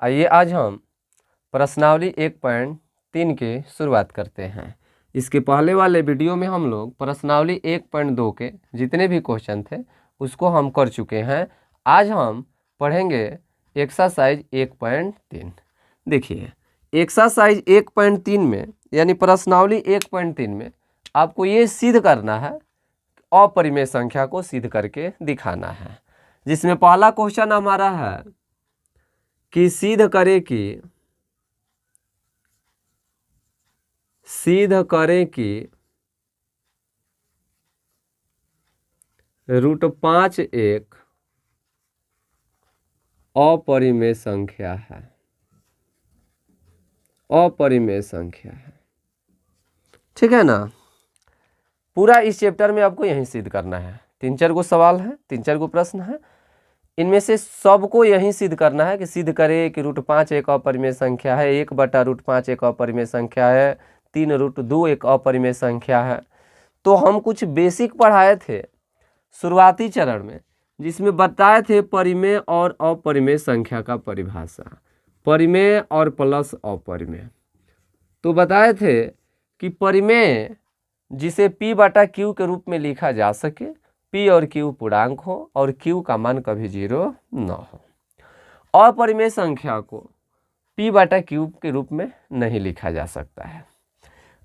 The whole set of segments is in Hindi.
आइए आज हम प्रश्नावली 1.3 की शुरुआत करते हैं। इसके पहले वाले वीडियो में हम लोग प्रश्नावली 1.2 के जितने भी क्वेश्चन थे उसको हम कर चुके हैं। आज हम पढ़ेंगे एक्सरसाइज 1.3। देखिए एक्सरसाइज 1.3 में यानी प्रश्नावली 1.3 में आपको ये सिद्ध करना है, अपरिमेय संख्या को सिद्ध करके दिखाना है। जिसमें पहला क्वेश्चन हमारा है कि सिद्ध करें कि √5 एक अपरिमेय संख्या है। अपरिमेय संख्या है, ठीक है ना। पूरा इस चैप्टर में आपको यही सिद्ध करना है। 3-4 गो सवाल है, 3-4 गो प्रश्न है। इनमें से सबको यही सिद्ध करना है कि सिद्ध करे कि √5 एक अपरिमेय संख्या है, 1/√5 एक अपरिमेय संख्या है, 3√2 एक अपरिमेय संख्या है। तो हम कुछ बेसिक पढ़ाए थे शुरुआती चरण में, जिसमें बताए थे परिमेय और अपरिमेय संख्या का परिभाषा, परिमेय और प्लस अपरिमेय। तो बताए थे कि परिमेय जिसे P/Q के रूप में लिखा जा सके, P और Q पूर्णांक हो और Q का मान कभी 0 न हो। अपरिमेय संख्या को P/Q के रूप में नहीं लिखा जा सकता है।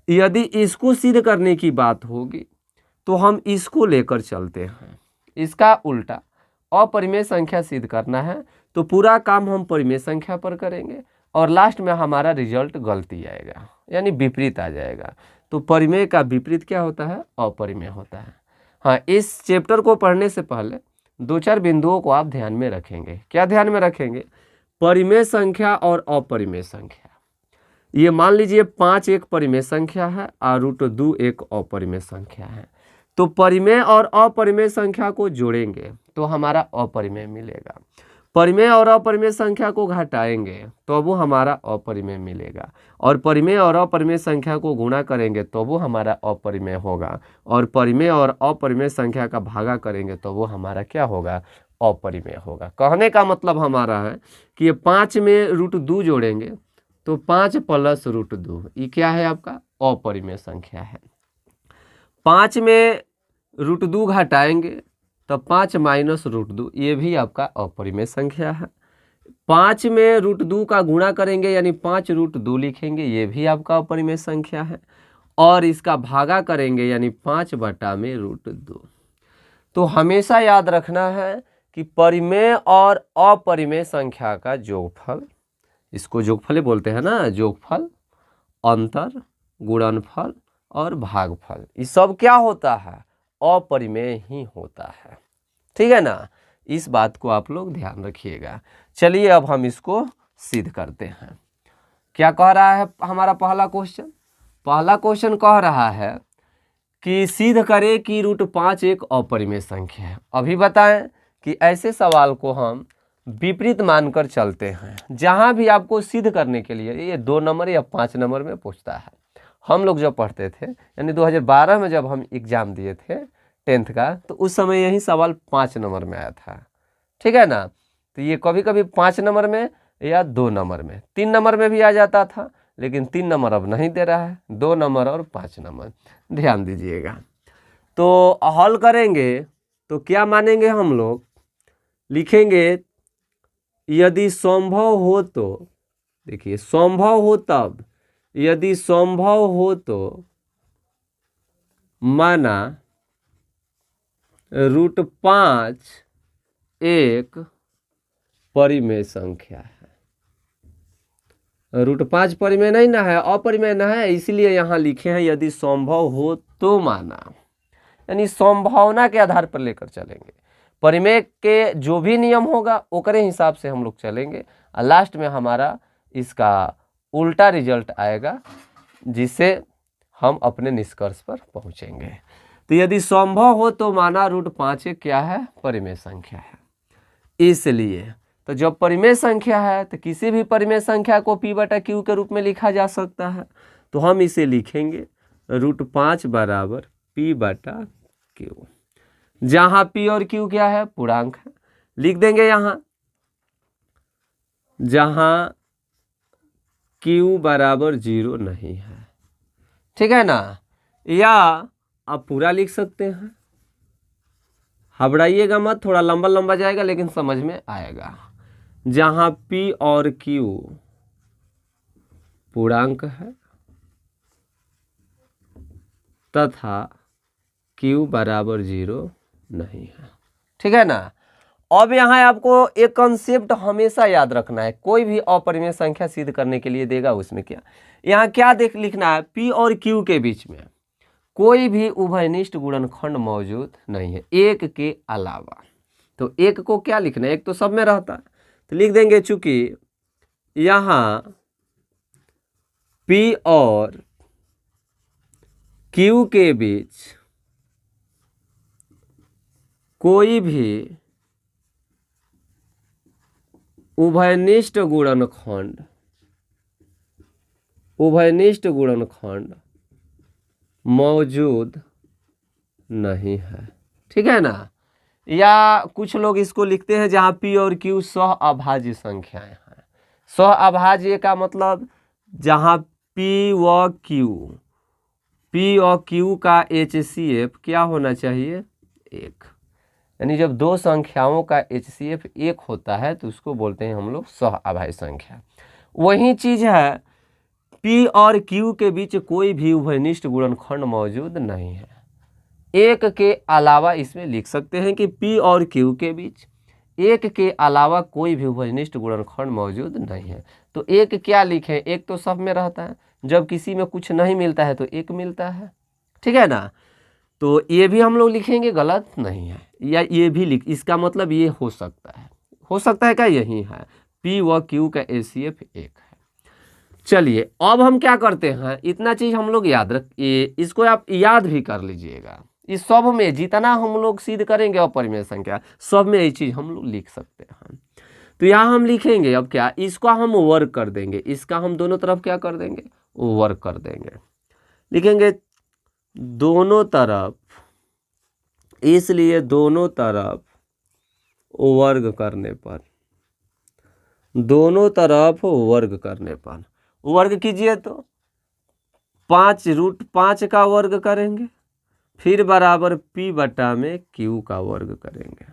यदि इसको सिद्ध करने की बात होगी तो हम इसको लेकर चलते हैं। इसका उल्टा अपरिमेय संख्या सिद्ध करना है तो पूरा काम हम परिमेय संख्या पर करेंगे और लास्ट में हमारा रिजल्ट गलती आएगा, यानी विपरीत आ जाएगा। तो परिमेय का विपरीत क्या होता है? अपरिमेय होता है। हाँ, इस चैप्टर को पढ़ने से पहले 2-4 बिंदुओं को आप ध्यान में रखेंगे। क्या ध्यान में रखेंगे? परिमेय संख्या और अपरिमेय संख्या। ये मान लीजिए 5 एक परिमेय संख्या है और √2 एक अपरिमेय संख्या है। तो परिमेय और अपरिमेय संख्या को जोड़ेंगे तो हमारा अपरिमेय मिलेगा। परिमेय और अपरिमेय संख्या को घटाएंगे तो वो हमारा अपरिमेय मिलेगा, और परिमेय और अपरिमेय संख्या को गुणा करेंगे तो वो हमारा अपरिमेय होगा, और परिमेय और अपरिमेय संख्या का भागा करेंगे तो वो हमारा क्या होगा? अपरिमेय होगा। कहने का मतलब हमारा है कि ये 5 में √2 जोड़ेंगे तो 5 + √2 ये क्या है? आपका अपरिमेय संख्या है। 5 में √2 घटाएंगे तो 5 - √2 ये भी आपका अपरिमेय संख्या है। 5 में √2 का गुणा करेंगे यानी 5 √2 लिखेंगे, ये भी आपका अपरिमेय संख्या है। और इसका भागा करेंगे यानी 5/√2। तो हमेशा याद रखना है कि परिमेय और अपरिमेय संख्या का जोगफल, इसको जोगफल बोलते हैं ना, जोगफल, अंतर, गुणनफल और भागफल, ये सब क्या होता है? अपरिमेय ही होता है, ठीक है ना। इस बात को आप लोग ध्यान रखिएगा। चलिए अब हम इसको सिद्ध करते हैं। क्या कह रहा है हमारा पहला क्वेश्चन? पहला क्वेश्चन कह रहा है कि सिद्ध करें कि √5 एक अपरिमेय संख्या है। अभी बताएं कि ऐसे सवाल को हम विपरीत मानकर चलते हैं। जहां भी आपको सिद्ध करने के लिए ये 2 नंबर या 5 नंबर में पूछता है। हम लोग जब पढ़ते थे यानी 2012 में जब हम एग्जाम दिए थे 10th का, तो उस समय यही सवाल 5 नंबर में आया था, ठीक है ना। तो ये कभी कभी 5 नंबर में या 2 नंबर में, 3 नंबर में भी आ जाता था, लेकिन 3 नंबर अब नहीं दे रहा है, 2 नंबर और 5 नंबर। ध्यान दीजिएगा। तो हल करेंगे तो क्या मानेंगे हम लोग? लिखेंगे यदि संभव हो तो, देखिए संभव हो तब, यदि संभव हो तो माना √5 एक परिमेय संख्या है। √5 परिमेय नहीं ना है, अपरिमेय ना है, इसलिए यहाँ लिखे हैं यदि संभव हो तो माना, यानी संभावना के आधार पर लेकर चलेंगे। परिमेय के जो भी नियम होगा ओकरे हिसाब से हम लोग चलेंगे और लास्ट में हमारा इसका उल्टा रिजल्ट आएगा, जिससे हम अपने निष्कर्ष पर पहुंचेंगे। तो यदि संभव हो तो माना √5 क्या है? परिमेय संख्या है। इसलिए तो जब परिमेय संख्या है तो किसी भी परिमेय संख्या को P/Q के रूप में लिखा जा सकता है। तो हम इसे लिखेंगे √5 = P/Q, जहां P और Q क्या है? पूर्णांक है। लिख देंगे यहाँ जहां Q बराबर 0 नहीं है। ठीक है ना, या आप पूरा लिख सकते हैं, घबराइएगा मत, थोड़ा लंबा लंबा जाएगा लेकिन समझ में आएगा। जहां P और Q पूर्णांक है तथा Q बराबर 0 नहीं है। ठीक है ना। अब यहाँ आपको एक कंसेप्ट हमेशा याद रखना है, कोई भी अपरिमेय संख्या सिद्ध करने के लिए देगा उसमें क्या, यहाँ क्या लिखना है, P और Q के बीच में कोई भी उभयनिष्ठ गुणनखंड मौजूद नहीं है एक के अलावा। तो एक को क्या लिखना है, एक तो सब में रहता है, तो लिख देंगे चूंकि यहाँ P और Q के बीच कोई भी उभयनिष्ठ गुणनखंड मौजूद नहीं है। ठीक है ना। या कुछ लोग इसको लिखते हैं जहां P और Q सह अभाज्य संख्याएं हैं। सह अभाज्य का मतलब जहां P और Q का HCF क्या होना चाहिए, 1। यानी जब दो संख्याओं का HCF 1 होता है तो उसको बोलते हैं हम लोग सह अभाज्य संख्या। वही चीज है P और Q के बीच कोई भी उभयनिष्ठ गुणनखंड मौजूद नहीं है, एक के अलावा इसमें लिख सकते हैं कि P और Q के बीच एक के अलावा कोई भी उभयनिष्ठ गुणनखंड मौजूद नहीं है। तो एक क्या लिखें, एक तो सब में रहता है, जब किसी में कुछ नहीं मिलता है तो एक मिलता है। ठीक है ना। तो ये भी हम लोग लिखेंगे, गलत नहीं है, या ये भी लिख, इसका मतलब ये हो सकता है क्या, यही है P व Q का HCF 1 है। चलिए अब हम क्या करते हैं, इतना चीज हम लोग याद इसको आप याद भी कर लीजिएगा। इस सब में जितना हम लोग सिद्ध करेंगे अपरिमेय संख्या, सब में ये चीज हम लोग लिख सकते हैं। तो यहाँ हम लिखेंगे अब क्या, इसका हम वर्ग कर देंगे, इसका हम दोनों तरफ क्या कर देंगे, वर्ग कर देंगे। लिखेंगे दोनों तरफ, इसलिए दोनों तरफ वर्ग करने पर, दोनों तरफ वर्ग करने पर, वर्ग कीजिए तो 5√5 का वर्ग करेंगे, फिर बराबर P बटा में Q का वर्ग करेंगे।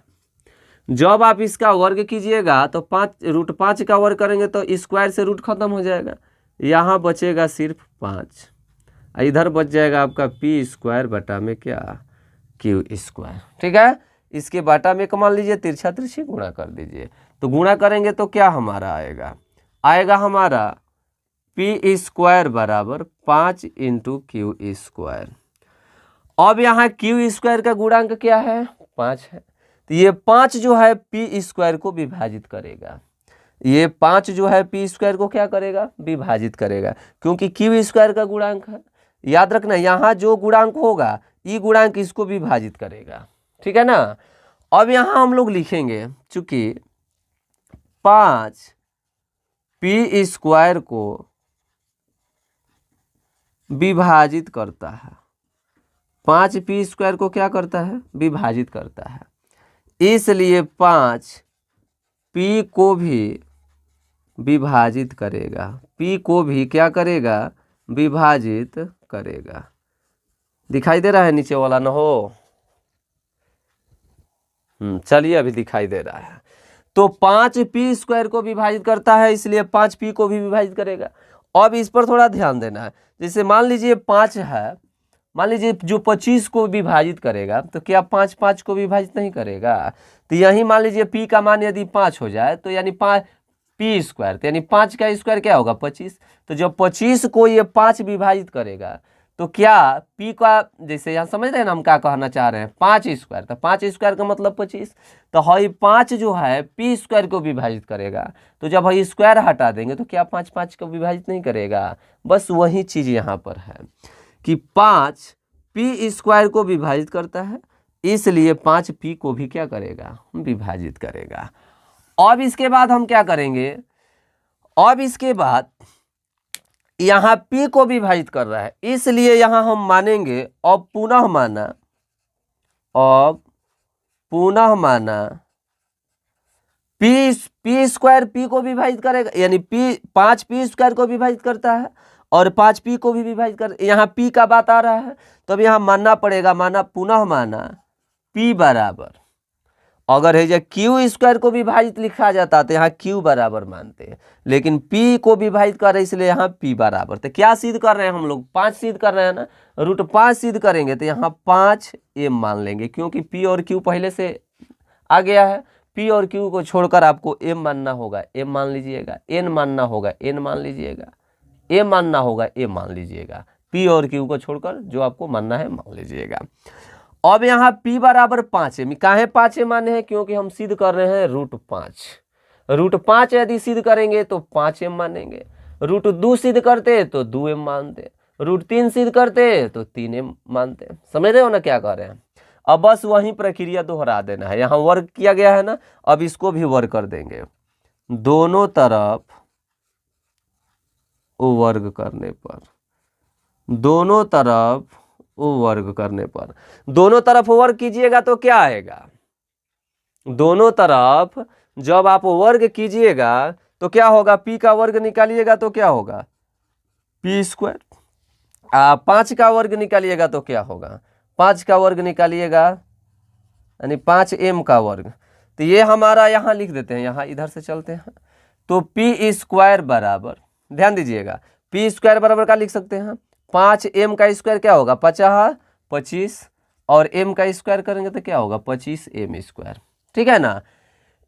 जब आप इसका वर्ग कीजिएगा तो 5√5 का वर्ग करेंगे तो स्क्वायर से रूट खत्म हो जाएगा, यहाँ बचेगा सिर्फ 5, इधर बच जाएगा आपका P² बटा में क्या, Q²। ठीक है। इसके बटा में मान लीजिए तिरछा तिरछी गुणा कर दीजिए, तो गुणा करेंगे तो क्या हमारा आएगा हमारा P² बराबर 5 × Q²। अब यहाँ Q² का गुणांक क्या है, 5 है, तो ये 5 जो है P² को विभाजित करेगा, ये 5 जो है P² को क्या करेगा, विभाजित करेगा, क्योंकि Q² का गुणांक है। याद रखना यहाँ जो गुणांक होगा ये गुणांक इसको विभाजित करेगा। ठीक है ना। अब यहाँ हम लोग लिखेंगे चूंकि 5 P² को विभाजित करता है, 5 P² को क्या करता है, विभाजित करता है, इसलिए 5 P को भी विभाजित करेगा, P को भी क्या करेगा, विभाजित करेगा। दिखाई दे रहा है नीचे वाला ना हो, चलिए अभी दिखाई दे रहा है। तो 5 P² को विभाजित करता है, इसलिए 5 P को भी विभाजित करेगा। अब इस पर थोड़ा ध्यान देना है, जैसे मान लीजिए 5 है, मान लीजिए जो 25 को विभाजित करेगा तो क्या 5 5 को विभाजित नहीं करेगा, तो यही मान लीजिए P का मान यदि 5 हो जाए तो यानी 5 P², तो यानी 5 का स्क्वायर क्या होगा, 25। तो जब 25 को ये 5 विभाजित करेगा तो क्या P का, जैसे यहाँ समझ रहे हैं ना हम क्या कहना चाह रहे हैं, 5², तो 5² का मतलब 25, तो हई 5 जो है P² को विभाजित करेगा, तो जब हई स्क्वायर हटा देंगे तो क्या 5 5 को विभाजित नहीं करेगा। बस वही चीज़ यहाँ पर है कि 5 P² को विभाजित करता है, इसलिए 5 P को भी क्या करेगा, विभाजित करेगा। अब इसके बाद हम क्या करेंगे, अब इसके बाद यहाँ P को विभाजित कर रहा है, इसलिए यहाँ हम मानेंगे, अब पुनः माना पी स्क्वायर पी को विभाजित करेगा, यानी पी 5 पी स्क्वायर को विभाजित करता है और 5 पी को भी विभाजित कर, यहाँ पी का बात आ रहा है तो अब यहाँ मानना पड़ेगा, पुनः माना पी बराबर, अगर है क्यू स्क्वायर को विभाजित लिखा जाता तो यहाँ क्यू बराबर मानते हैं, लेकिन पी को विभाजित कर रहे इसलिए यहाँ पी बराबर। तो क्या सिद्ध कर रहे हैं हम लोग, 5 सिद्ध कर रहे हैं ना, √5 सिद्ध करेंगे तो यहाँ 5m मान लेंगे, क्योंकि पी और क्यू पहले से आ गया है। पी और क्यू को छोड़कर आपको m मानना होगा, m मान लीजिएगा, n मानना होगा, n मान लीजिएगा, a मानना होगा, a मान लीजिएगा, p और q को छोड़कर जो आपको मानना है मान लीजिएगा। अब यहाँ p बराबर 5m, काहे 5m माने हैं, क्योंकि हम सिद्ध कर रहे हैं √5। √5 यदि सिद्ध करेंगे तो 5m मानेंगे, √2 सिद्ध करते तो 2m मानते, √3 सिद्ध करते तो 3m मानते। समझ रहे हो ना क्या कर रहे हैं। अब बस वही प्रक्रिया दोहरा देना है, यहाँ वर्ग किया गया है ना, अब इसको भी वर्ग कर देंगे, दोनों तरफ वर्ग करने पर, दोनों तरफ वर्ग करने पर, दोनों तरफ वर्ग कीजिएगा तो क्या आएगा, दोनों तरफ जब आप वर्ग कीजिएगा तो क्या होगा, पी का वर्ग निकालिएगा तो क्या होगा, पी स्क्वायर, 5 का वर्ग निकालिएगा तो क्या होगा, 5 का वर्ग निकालिएगा यानी 5m का वर्ग। तो ये हमारा यहाँ लिख देते हैं, यहाँ इधर से चलते हैं, तो पी स्क्वायर बराबर, ध्यान दीजिएगा, पी स्क्वायर बराबर का लिख सकते हैं, 5m का स्क्वायर क्या होगा 50 25, और m का स्क्वायर करेंगे तो क्या होगा 25m स्क्वायर, ठीक है ना।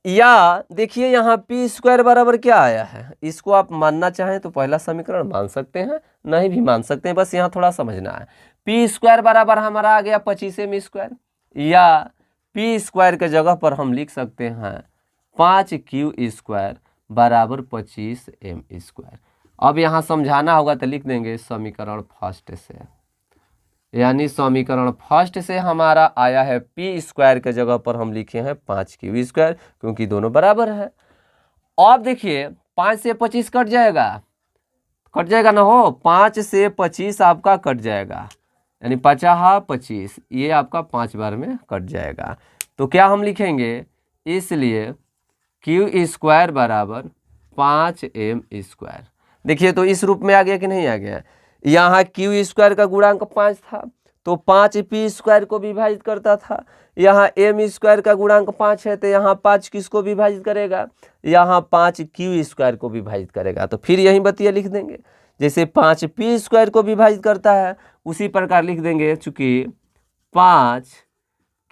या देखिए यहाँ पी स्क्वायर बराबर क्या आया है, इसको आप मानना चाहें तो पहला समीकरण मान सकते हैं, नहीं भी मान सकते हैं, बस यहाँ थोड़ा समझना है। पी स्क्वायर बराबर हमारा आ गया 25m स्क्वायर, या पी स्क्वायर के जगह पर हम लिख सकते हैं 5q स्क्वायर बराबर 25m स्क्वायर। अब यहाँ समझाना होगा तो लिख देंगे समीकरण फर्स्ट से, यानी समीकरण फर्स्ट से हमारा आया है पी स्क्वायर के जगह पर हम लिखे हैं 5q स्क्वायर, क्योंकि दोनों बराबर है। अब देखिए 5 से 25 कट जाएगा ना हो, 5 से 25 आपका कट जाएगा, यानी 50 25, ये आपका 5 बार में कट जाएगा। तो क्या हम लिखेंगे, इसलिए q स्क्वायर बराबर 5m स्क्वायर। देखिए तो इस रूप में आ गया कि नहीं आ गया, यहाँ q स्क्वायर का गुणांक 5 था तो 5 पी स्क्वायर को विभाजित करता था, यहाँ m स्क्वायर का गुणांक 5 है तो यहाँ 5 किसको विभाजित करेगा, यहाँ 5 q स्क्वायर को विभाजित करेगा। तो फिर यही बतिया लिख देंगे, जैसे 5 पी स्क्वायर को विभाजित करता है उसी प्रकार लिख देंगे, चूँकि 5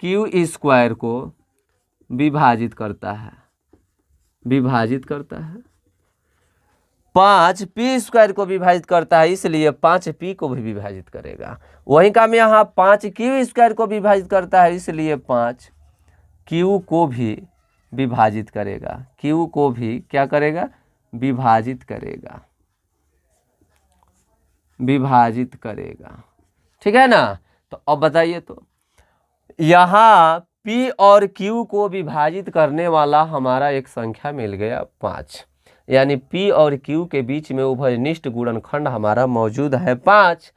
q स्क्वायर को विभाजित करता है, 5 पी स्क्वायर को विभाजित करता है, इसलिए 5 पी को भी विभाजित करेगा। वहीं काम यहाँ 5 क्यू स्क्वायर को विभाजित करता है, इसलिए 5 क्यू को भी विभाजित करेगा, क्यू को भी क्या करेगा, विभाजित करेगा, ठीक है ना। तो अब बताइए, तो यहाँ P और Q को विभाजित करने वाला हमारा एक संख्या मिल गया 5, यानी P और Q के बीच में उभयनिष्ठ गुणनखंड हमारा मौजूद है 5।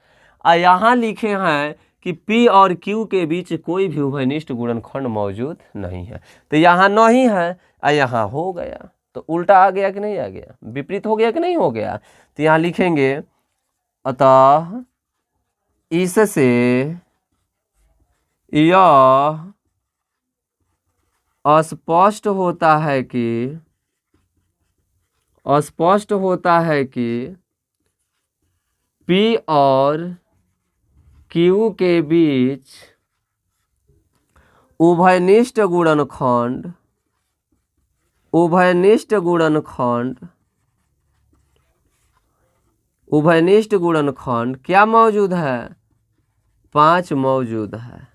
और यहाँ लिखे हैं कि P और Q के बीच कोई भी उभयनिष्ठ गुणनखंड मौजूद नहीं है, तो यहाँ नहीं है और यहाँ हो गया, तो उल्टा आ गया कि नहीं आ गया, विपरीत हो गया कि नहीं हो गया। तो यहाँ लिखेंगे अतः इससे यह स्पष्ट होता है कि P और Q के बीच उभयनिष्ठ गुणनखंड क्या मौजूद है, 5 मौजूद है।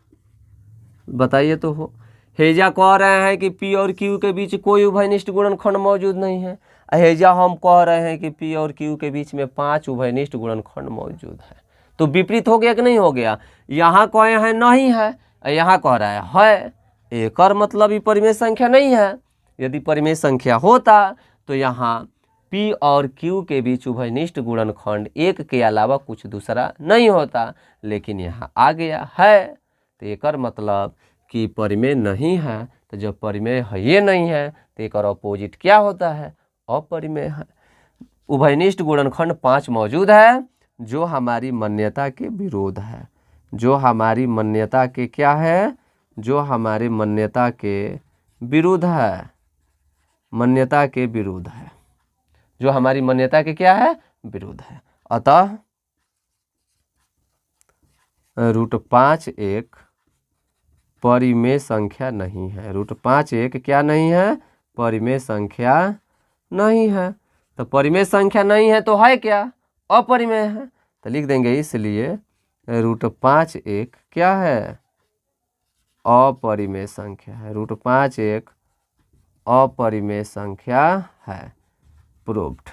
बताइए तो हो, हेजा कह रहे हैं कि P और Q के बीच कोई उभयनिष्ठ गुणनखंड मौजूद नहीं है, हेजा हम कह रहे हैं कि P और Q के बीच में 5 उभयनिष्ठ गुणनखंड मौजूद है। तो विपरीत हो गया कि नहीं हो गया, यहाँ कहे हैं नहीं है, यहाँ कह रहा है, एक और मतलब ये परिमेय संख्या नहीं है। यदि परिमेय संख्या होता तो यहाँ P और Q के बीच उभयनिष्ठ गुणनखंड एक के अलावा कुछ दूसरा नहीं होता, लेकिन यहाँ आ गया है, तो एक और मतलब कि परिमेय नहीं है। तो जब परिमेय है ये नहीं है तो तो एक और अपोजिट क्या होता है, अपरिमेय है। उभयनिष्ठ गुणनखंड 5 मौजूद है जो हमारी मान्यता के विरोध है, जो हमारी मान्यता के क्या है, जो हमारे मान्यता के विरुद्ध है, मान्यता के विरुद्ध है, जो हमारी मान्यता के क्या है, विरुद्ध है। अतः √5 एक परिमेय संख्या नहीं है। √5 एक क्या नहीं है, परिमेय संख्या नहीं है। तो परिमेय संख्या नहीं है तो है क्या, अपरिमेय है। तो लिख देंगे इसलिए √5 एक क्या है, अपरिमेय संख्या है। √5 एक अपरिमेय संख्या है। प्रूव्ड,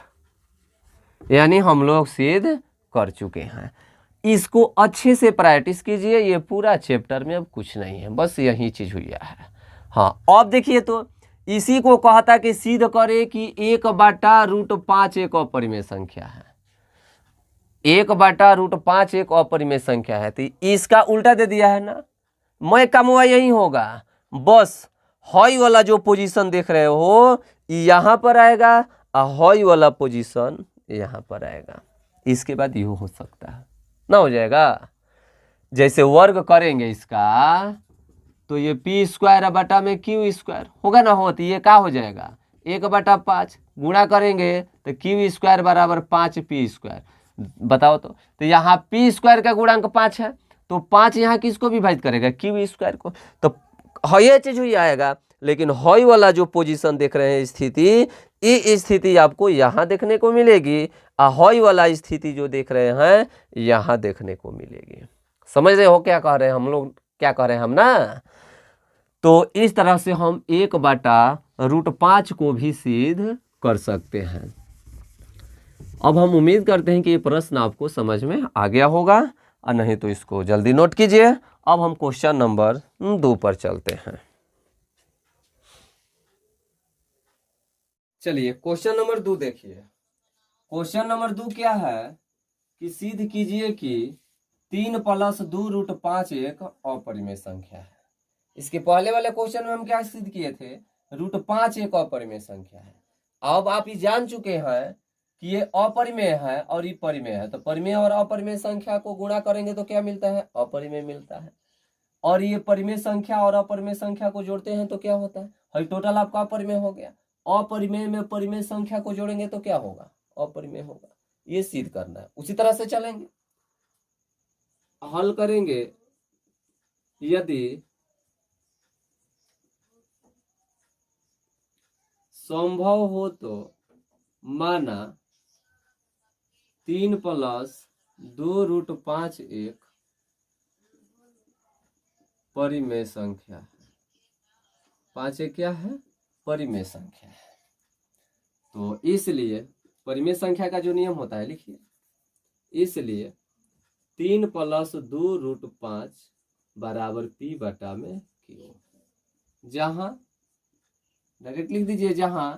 यानी हम लोग सिद्ध कर चुके हैं। इसको अच्छे से प्रैक्टिस कीजिए, ये पूरा चैप्टर में अब कुछ नहीं है, बस यही चीज हुई है। हाँ, अब देखिए तो इसी को कहता कि सिद्ध करे कि 1/√5 एक अपरिमेय संख्या है। 1/√5 एक अपरिमेय संख्या है, तो इसका उल्टा दे दिया है ना। मैं कमवा यही होगा, बस हॉई वाला जो पोजीशन देख रहे हो यहाँ पर आएगा और हॉई वाला पोजीशन यहाँ पर आएगा। इसके बाद यू हो सकता है ना, हो जाएगा। जैसे वर्ग करेंगे इसका तो ये p² बटा में q² होगा ना, हो तो ये क्या हो जाएगा 1/5। गुणा करेंगे तो q² बराबर 5p²। बताओ तो यहाँ p² का गुणांक 5 है, तो 5 यहाँ किसको विभाजित करेगा, q² को। तो ये चीज हुई आएगा। लेकिन हॉई वाला जो पोजीशन देख रहे हैं स्थिति, ये स्थिति आपको यहाँ देखने को मिलेगी और हॉई वाला स्थिति जो देख रहे हैं यहाँ देखने को मिलेगी। समझ रहे हो क्या कह रहे हैं हम लोग, क्या कह रहे हैं हम ना। तो इस तरह से हम 1/√5 को भी सिद्ध कर सकते हैं। अब हम उम्मीद करते हैं कि ये प्रश्न आपको समझ में आ गया होगा, और नहीं तो इसको जल्दी नोट कीजिए। अब हम क्वेश्चन नंबर 2 पर चलते हैं। चलिए क्वेश्चन नंबर 2 देखिए। क्वेश्चन नंबर 2 क्या है कि सिद्ध कीजिए कि 3 + 2√5 एक अपरिमेय संख्या है। इसके पहले वाले क्वेश्चन में हम क्या सिद्ध किए थे, √5 एक अपरिमेय संख्या है। अब आप ये जान चुके हैं कि ये अपरिमेय है और ये परिमेय है, तो परिमेय और अपरिमेय संख्या को गुणा करेंगे तो क्या मिलता है, अपरिमेय मिलता है। और ये परिमेय संख्या और अपरिमेय संख्या को जोड़ते हैं तो क्या होता है, टोटल आपका अपरिमेय हो गया। अपरिमेय में परिमेय संख्या को जोड़ेंगे तो क्या होगा, अपरिमेय होगा। ये सिद्ध करना है। उसी तरह से चलेंगे, हल करेंगे। यदि संभव हो तो माना 3 + 2√5 एक परिमेय संख्या है। 5 एक क्या है, परिमेय संख्या है। तो इसलिए परिमेय संख्या का जो नियम होता है लिखिए, इसलिए 3 + 2√5 बराबर p/q। जहां डायरेक्ट लिख दीजिए, जहां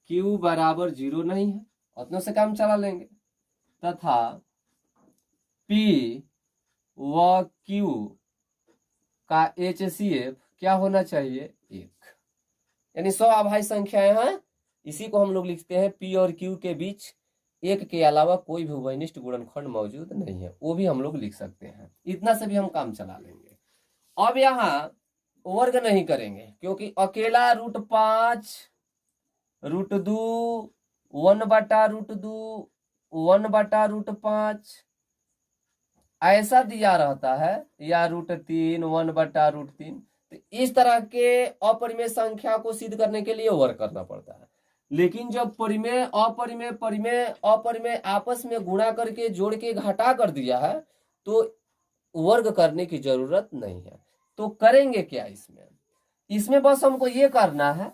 q बराबर 0 नहीं है, उतनों से काम चला लेंगे, तथा p व q का HCF क्या होना चाहिए, 1। यानी 100 अभाज्य संख्याएं हैं। इसी को हम लोग लिखते हैं p और q के बीच 1 के अलावा कोई भी उभयनिष्ठ गुणनखंड मौजूद नहीं है, वो भी हम लोग लिख सकते हैं। इतना से भी हम काम चला लेंगे। अब यहाँ वर्ग नहीं करेंगे क्योंकि अकेला √5 √2 1/√2 1/√5 ऐसा दिया रहता है, या √3 1/√3। तो इस तरह के अपरिमेय संख्या को सिद्ध करने के लिए वर्ग करना पड़ता है। लेकिन जब परिमेय अपरिमेय परिमेय अपरिमेय आपस में गुणा करके जोड़ के घटा कर दिया है तो वर्ग करने की जरूरत नहीं है। तो करेंगे क्या इसमें बस हमको ये करना है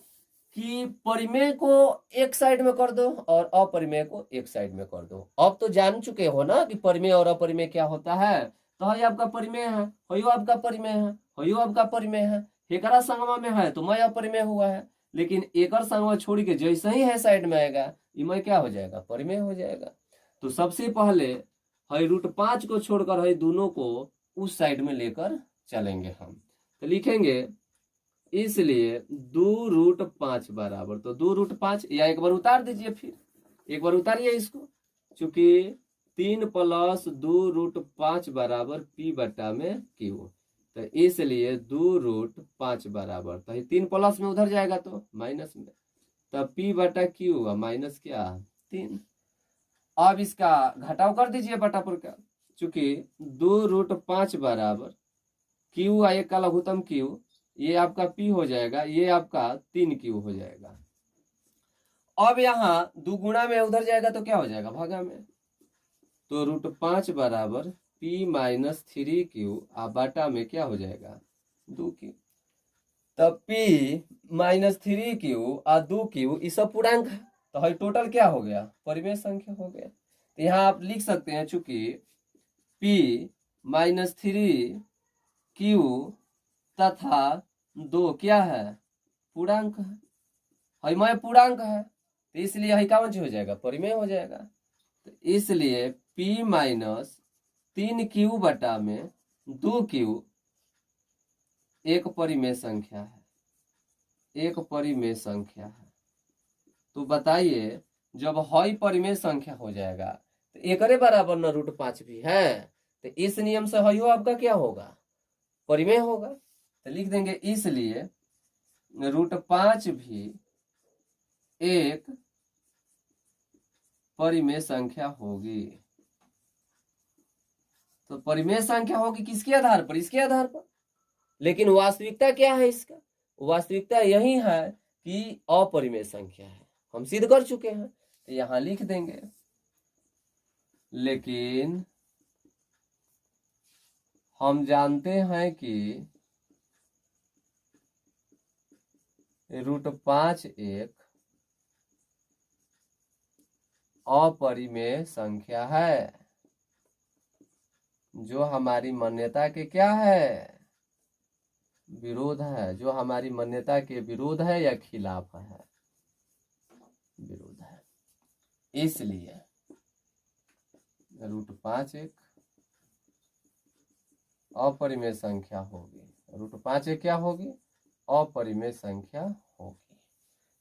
कि परिमेय को एक साइड में कर दो और अपरिमेय को एक साइड में कर दो। अब तो जान चुके हो ना कि परिमेय और अपरिमेय क्या होता है। तो ये आपका परिमेय है, हो आपका परिमेय है, हो आपका परिमेय है। एकरा संगमा में है तो मैं अपरिमेय हुआ है, लेकिन एकर संगमा छोड़ के जैसे ही है साइड में आएगा ये मैं क्या हो जाएगा, परिमेय हो जाएगा। तो सबसे पहले है √5 को छोड़कर है दोनों को उस साइड में लेकर चलेंगे हम। तो लिखेंगे इसलिए 2√5 बराबर, तो 2√5 या एक बार उतार दीजिए, फिर एक बार उतारिए इसको, चूंकि 3 + 2√5 बराबर P बटा में Q, तो इसलिए 2√5 बराबर, तो 3 प्लस में उधर जाएगा तो माइनस में, तब P बटा Q हुआ माइनस क्या 3। अब इसका घटाव कर दीजिए बटा पर का, चूंकि 2√5 बराबर Q एक का लघुत्तम Q, ये आपका P हो जाएगा, ये आपका 3Q हो जाएगा। अब यहाँ 2 गुणा में उधर जाएगा तो क्या हो जाएगा भागा में, तो √5 बराबर P - 3Q बटा में क्या हो जाएगा 2Q, तब P - 3Q 2Q ये सब पूर्णांक है, तो है टोटल क्या हो गया परिमेय संख्या हो गया। तो यहाँ आप लिख सकते हैं चूंकि P - 3Q तथा 2 क्या है पूर्णांक है, मैं पूर्णांक है, तो इसलिए है कौन हो जाएगा परिमेय हो जाएगा। तो इसलिए P - 3Q बटा में 2Q एक परिमेय संख्या है, एक परिमेय संख्या है। तो बताइए जब हई परिमेय संख्या हो जाएगा तो एकरे बराबर न √5 भी है, तो इस नियम से हयो आपका क्या होगा परिमेय होगा। तो लिख देंगे इसलिए √5 भी एक परिमेय संख्या होगी। तो परिमेय संख्या होगी किसके आधार पर, इसके आधार पर, लेकिन वास्तविकता क्या है इसका, वास्तविकता यही है कि अपरिमेय संख्या है, हम सिद्ध कर चुके हैं। तो यहां लिख देंगे लेकिन हम जानते हैं कि √5 एक अपरिमेय संख्या है, जो हमारी मान्यता के क्या है विरोध है, जो हमारी मान्यता के विरोध है या खिलाफ है विरोध है। इसलिए √5 एक अपरिमेय संख्या होगी, √5 एक क्या होगी अपरिमेय संख्या होगी।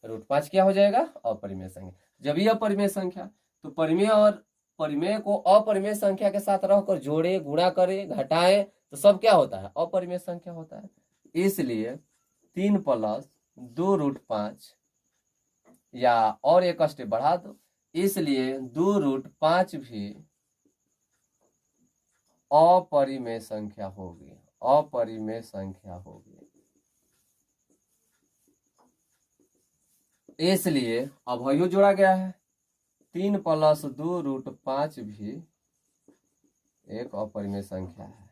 √5 क्या हो जाएगा अपरिमेय संख्या। जब यह अपरिमेय संख्या, तो परिमेय और परिमेय को अपरिमेय संख्या के साथ रहकर जोड़े गुणा करे घटाए तो सब क्या होता है अपरिमेय संख्या होता है। इसलिए 3 + 2√5 या और एक स्टेप बढ़ा दो, इसलिए 2√5 भी अपरिमेय संख्या होगी, अपरिमेय संख्या होगी। इसलिए अब हयो जोड़ा गया है, 3 + 2√5 भी एक अपरिमेय संख्या है,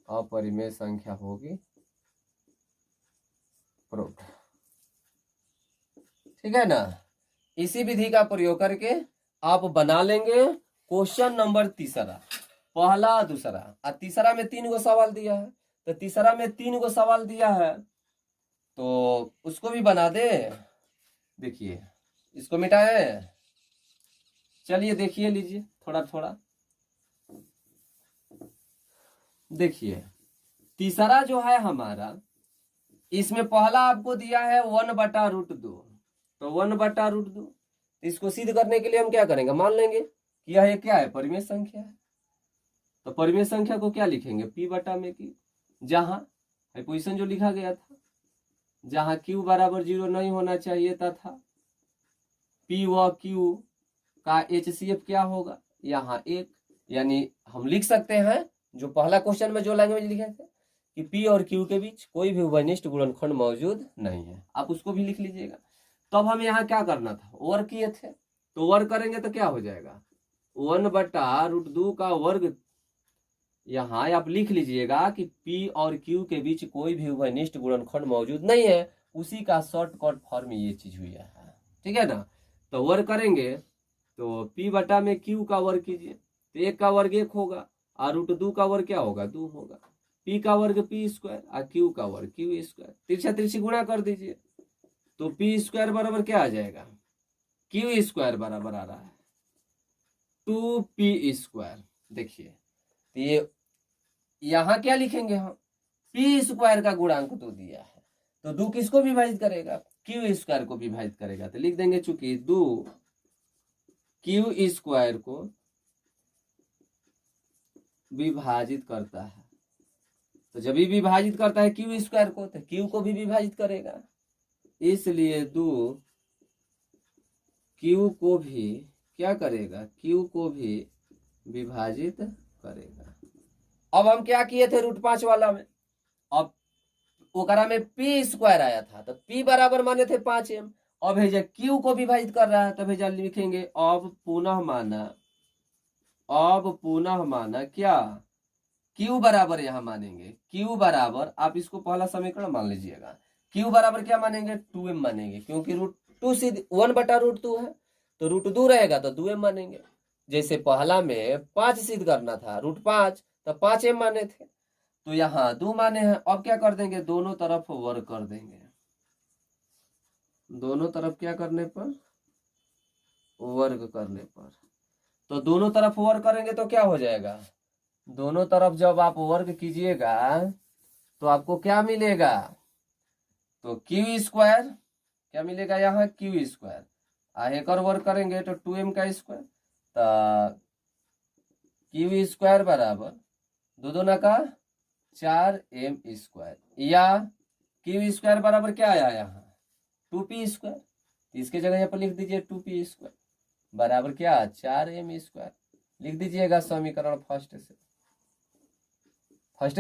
अपरिमेय संख्या होगी प्रूफ। ठीक है ना। इसी विधि का प्रयोग करके आप बना लेंगे क्वेश्चन नंबर तीसरा, पहला दूसरा और तीसरा में 3 गो सवाल दिया है, तो तीसरा में 3 गो सवाल दिया है तो उसको भी बना दे। देखिए इसको मिटाए, चलिए देखिए लीजिए थोड़ा थोड़ा। देखिए तीसरा जो है हमारा, इसमें पहला आपको दिया है 1/√2, तो 1/√2 इसको सिद्ध करने के लिए हम क्या करेंगे मान लेंगे कि यह क्या है परिमेय संख्या है। तो परिमेय संख्या को क्या लिखेंगे P बटा में Q, जहां पोजीशन जो लिखा गया था, जहां Q बराबर 0 नहीं होना चाहिए तथा P व Q का HCF क्या होगा यहाँ 1, यानी हम लिख सकते हैं जो पहला क्वेश्चन में जो लैंग्वेज लिखे थे कि P और Q के बीच कोई भी उभयनिष्ठ गुणनखंड मौजूद नहीं है, आप उसको भी लिख लीजिएगा। तब हम यहाँ क्या करना था वर्ग किए थे, तो वर्ग करेंगे तो क्या हो जाएगा 1/√2 का वर्ग। यहाँ आप लिख लीजिएगा कि P और Q के बीच कोई भी उभयनिष्ठ गुणनखंड मौजूद नहीं है, उसी का शॉर्टकट फॉर्म ये चीज हुई है। ठीक है ना। तो वर्ग करेंगे तो P बटा में Q का वर्ग कीजिए, तो 1 का वर्ग 1 होगा और √2 का वर्ग क्या होगा 2 होगा, P का वर्ग P² और Q का वर्ग Q², तिरछा तिरछी गुणा कर दीजिए तो P² बराबर क्या आ जाएगा Q² बराबर आ रहा है 2P²। देखिए तो ये यहाँ क्या लिखेंगे हम पी स्क्वायर का गुणांक दो दिया है, तो दो किसको विभाजित करेगा? क्यू स्क्वायर को विभाजित करेगा। तो लिख देंगे चूंकि दो क्यू स्क्वायर को विभाजित करता है, तो जब भी विभाजित करता है क्यू स्क्वायर को, तो क्यू को भी विभाजित करेगा, इसलिए दो क्यू को भी क्या करेगा? क्यू को भी विभाजित करेगा। अब हम क्या किए थे √5 वाला में, अब ओकरा में पी स्क्वायर आया था, तो पी बराबर माने थे 5m। अब भेजा क्यू को विभाजित कर रहा है, तो भेजा लिखेंगे अब पुनः माना क्या? क्यू बराबर यहां मानेंगे, क्यू बराबर, आप इसको पहला समीकरण मान लीजिएगा, क्यू बराबर क्या मानेंगे? 2m मानेंगे, क्योंकि √2 सीधे 1/√2 है, तो √2 रहेगा तो 2m मानेंगे। जैसे पहला में 5 सिद्ध करना था, √5, तो 5m माने थे, तो यहाँ 2 माने हैं। अब क्या कर देंगे? दोनों तरफ वर्ग कर देंगे, दोनों तरफ क्या करने पर? वर्ग करने पर। तो दोनों तरफ वर्ग करेंगे तो क्या हो जाएगा? दोनों तरफ जब आप वर्ग कीजिएगा तो आपको क्या मिलेगा? तो क्यू स्क्वायर क्या मिलेगा? यहाँ क्यू स्क्वायर, एक और वर्ग करेंगे तो 2m का स्क्वायर, तो क्यू स्क्वायर बराबर दो दूना का 4m स्क्वायर, या क्यू स्क्वायर बराबर क्या आया यहाँ? 2p स्क्वायर, इसके जगह यहाँ पर लिख दीजिए 2p स्क्वायर बराबर क्या? 4m square. लिख दीजिएगा समीकरण फर्स्ट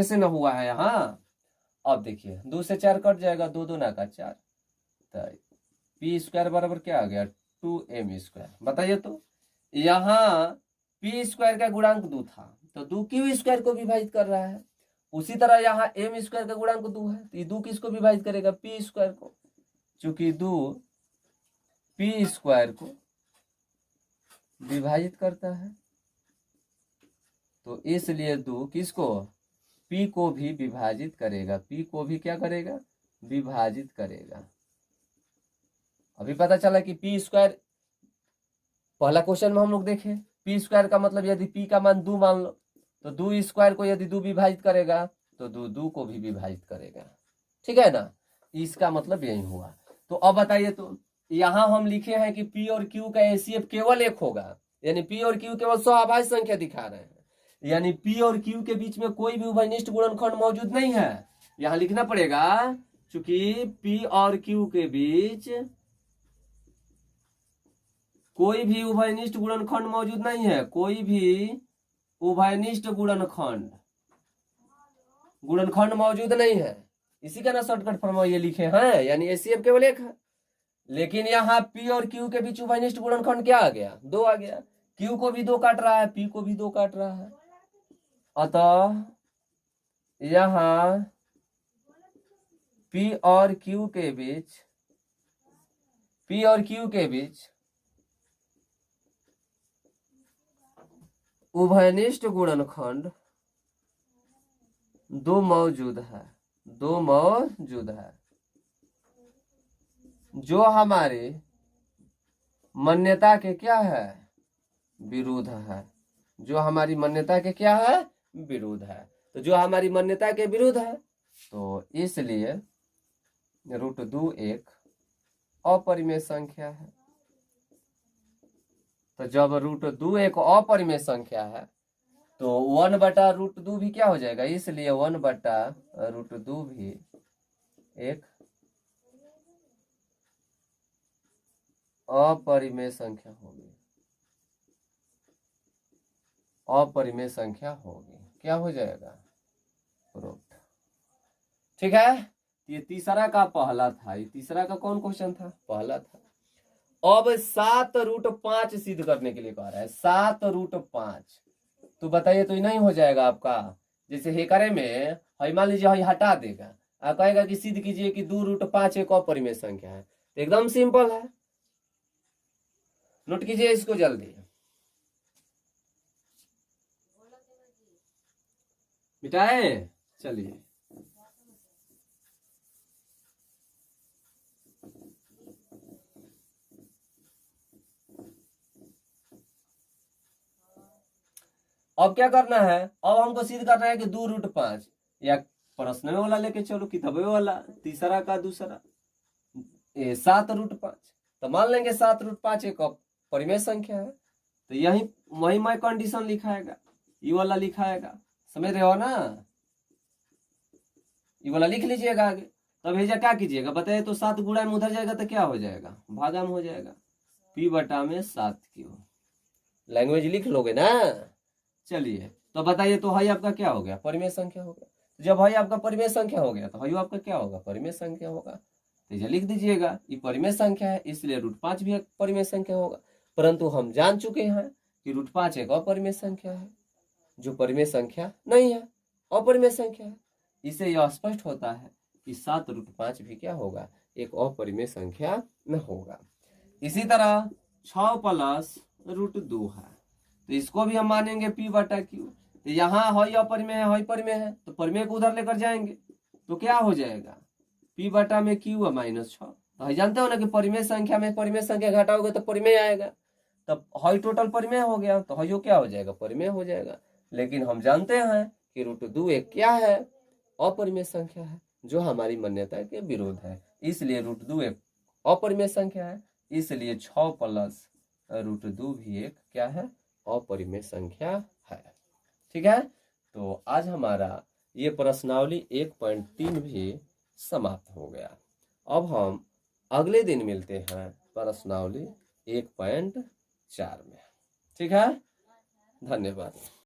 से ना हुआ है यहाँ। अब देखिए 2 से 4 कट जाएगा, दो दूना का 4, तो पी स्क्वायर बराबर क्या आ गया? 2m square. बताइए तो यहाँ पी स्क्वायर का गुणांक 2 था, तो 2 क्यू स्क्वायर को विभाजित कर रहा है। उसी तरह यहाँ m स्क्वायर का गुणांक 2 है, तो ये 2 किसको विभाजित करेगा? पी स्क्वायर को। चूंकि 2 पी स्क्वायर को विभाजित करता है, तो इसलिए 2 किसको? पी को भी विभाजित करेगा, पी को भी क्या करेगा? विभाजित करेगा। अभी पता चला कि पी स्क्वायर, पहला क्वेश्चन में हम लोग देखें, पी स्क्वायर का मतलब यदि पी का मान 2 मान लो, तो 2 स्क्वायर को यदि 2 विभाजित करेगा तो 2 को भी विभाजित करेगा। ठीक है ना? इसका मतलब यही हुआ। तो अब बताइए तो यहां हम लिखे हैं कि पी और क्यू का एचसीएफ केवल 1 होगा, यानी पी और क्यू केवल स्वाभाविक संख्या दिखा रहे हैं, यानी पी और क्यू के बीच में कोई भी उभयनिष्ठ गुणनखंड मौजूद नहीं है। यहां लिखना पड़ेगा चूंकि पी और क्यू के बीच कोई भी उभयनिष्ठ गुणनखंड मौजूद नहीं है, कोई भी उभयनिष्ठ गुणनखंड मौजूद नहीं है। इसी का ना शॉर्टकट फॉर्म ये लिखे हैं, यानी एचसीएफ केवल 1 है। लेकिन यहाँ पी और क्यू के बीच उभयनिष्ठ गुणनखंड क्या आ गया? 2 आ गया। क्यू को भी 2 काट रहा है, पी को भी 2 काट रहा है, अतः यहाँ पी और क्यू के बीच उभयनिष्ठ गुणनखंड 2 मौजूद है, जो हमारे मान्यता के क्या है? विरुद्ध है। जो हमारी मान्यता के क्या है? विरुद्ध है। तो जो हमारी मान्यता के विरुद्ध है, तो इसलिए √2 एक अपरिमेय संख्या है। तो जब √2 एक अपरिमेय संख्या है, तो 1/√2 भी क्या हो जाएगा? इसलिए 1/√2 भी एक अपरिमेय संख्या होगी। क्या हो जाएगा? प्रूफ। ठीक है, ये तीसरा का पहला था। ये तीसरा का कौन क्वेश्चन था? पहला था। अब 7√5 सिद्ध करने के लिए कह रहा है, 7√5। तो बताइए तो ये नहीं हो जाएगा आपका? जैसे हेकरे में मान लीजिए हटा देगा, आप कहेगा कि सिद्ध कीजिए कि 2√5 एक अपरिमेय संख्या है, तो एकदम सिंपल है। नोट कीजिए इसको जल्दी, मिटाए। चलिए अब क्या करना है? अब हमको सिद्ध करना है कि 2√5, या प्रश्न वाला लेके चलो, किताबे वाला, तीसरा का दूसरा 7√5। तो मान लेंगे 7√5 एक परिमेय संख्या है, तो यही वही मैं कंडीशन लिखाएगा, ये वाला लिखाएगा, समझ रहे हो ना, ये वाला लिख लीजिएगा आगे। तब भेजा क्या कीजिएगा बताइए, तो 7 गुणा में उधर जाएगा तो क्या हो जाएगा, भागा में हो जाएगा, P/7 लैंग्वेज लिख लोगे ना। चलिए तो बताइए, तो हाई आपका क्या हो गया, परिमेय संख्या हो गया। जब हाई आपका परिमेय संख्या हो गया तो हाई आपका क्या होगा, परिमेय संख्या होगा। तो ये लिख दीजिएगा, ये परिमेय संख्या है, इसलिए √5 भी एक परिमेय संख्या होगा। परंतु हम जान चुके हैं कि √5 एक अपरिमेय संख्या है, जो परिमेय संख्या नहीं है, अपरिमेय संख्या है। इससे यह स्पष्ट होता है कि 7√5 भी क्या होगा, एक अपरिमेय संख्या में होगा। इसी तरह 6 + √2 है, तो इसको भी हम मानेंगे P/Q। तो यहाँ हई अपरिमेय है, हई परिमेय है, तो परिमेय को उधर लेकर जाएंगे तो क्या हो जाएगा, P/Q है -6। तो जानते हो ना कि परिमेय संख्या में परिमेय संख्या घटाओगे तो परिमेय आएगा, तब हई टोटल परिमेय हो गया, तो हई क्या हो जाएगा, परिमेय हो जाएगा। लेकिन हम जानते हैं कि √2 एक क्या है, अपरिमेय संख्या है, जो हमारी मान्यता के विरोध है। इसलिए √2 एक अपरिमेय संख्या है, इसलिए 6 + √2 भी एक क्या है, अपरिमेय संख्या है। ठीक है, तो आज हमारा ये प्रश्नावली 1.3 भी समाप्त हो गया। अब हम अगले दिन मिलते हैं प्रश्नावली 1.4 में। ठीक है, धन्यवाद।